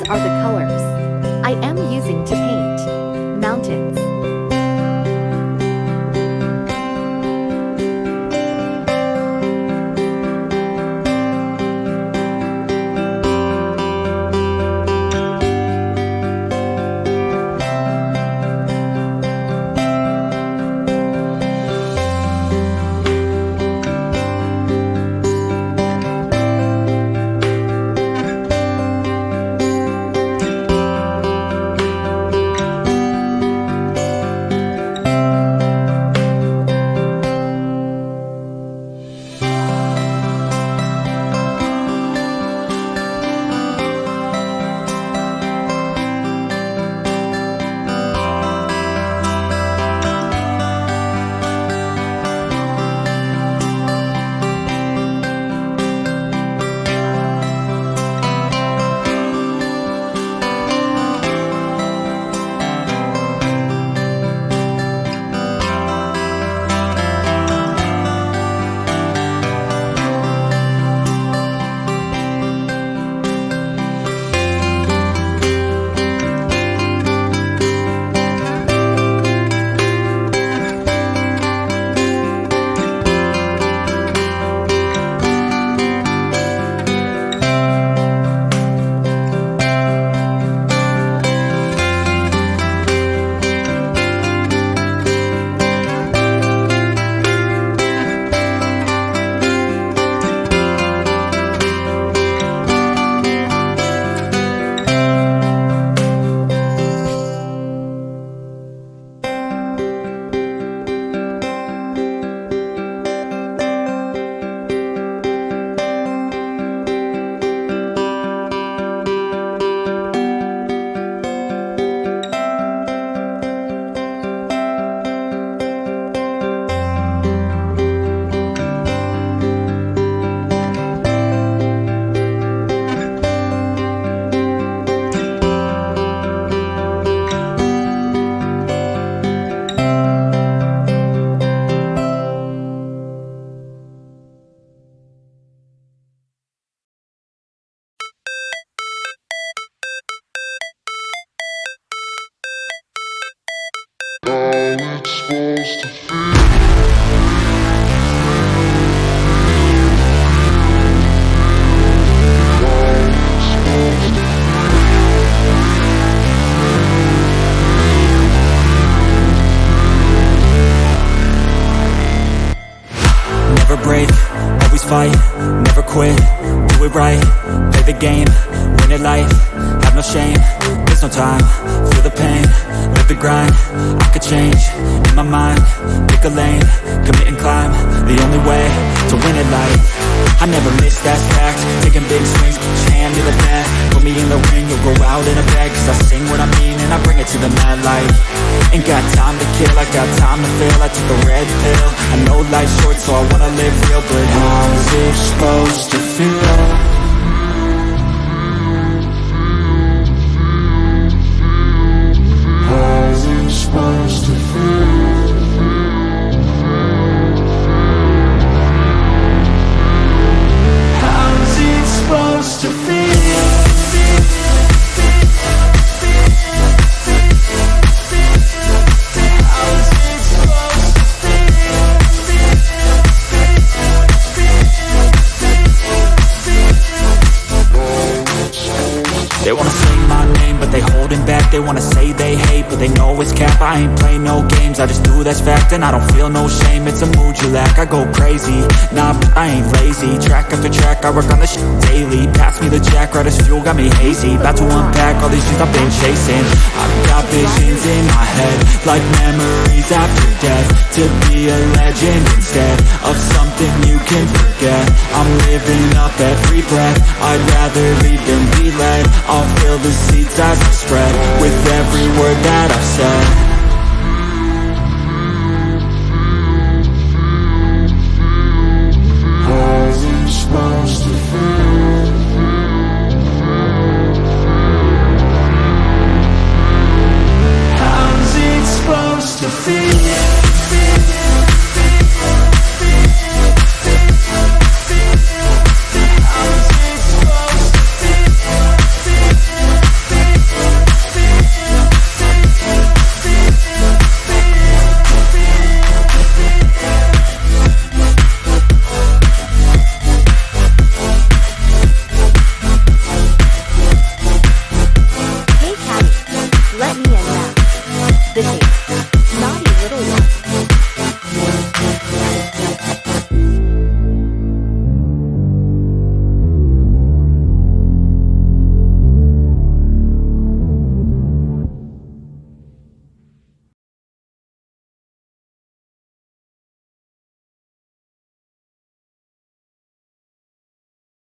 are the colors I am using to paint mountains. Never break, always fight, never quit, do it right, play the game, win it life, have no shame, there's no time, feel the pain, live the grind, I could change, in my mind, pick a lane, commit and climb, the only way to win it life. I never miss, that's fact, taking big swings, put your hand to the bat, put me in the ring, you'll go out in a bag, cause I sing what I mean and I bring it to the mad light. Ain't got time to kill, I got time to feel, I took the red pill, I know life's short so I wanna live real, but how's it supposed to feel? They wanna say my name, but they holding back. They wanna say they hate, but they know it's cap. I ain't play no games, I just do that's fact. And I don't feel no shame, it's a mood you lack. I go crazy, nah, but I ain't lazy. Track after track, I work on this shit daily. Pass me the jack, right as fuel, got me hazy. About to unpack all these things I've been chasing. I've got visions in my head, like memories after death. To be a legend instead of something you can forget. I'm living up every breath, I'd rather lead than be led. I'll fill the seeds as I spread with every word that I've said.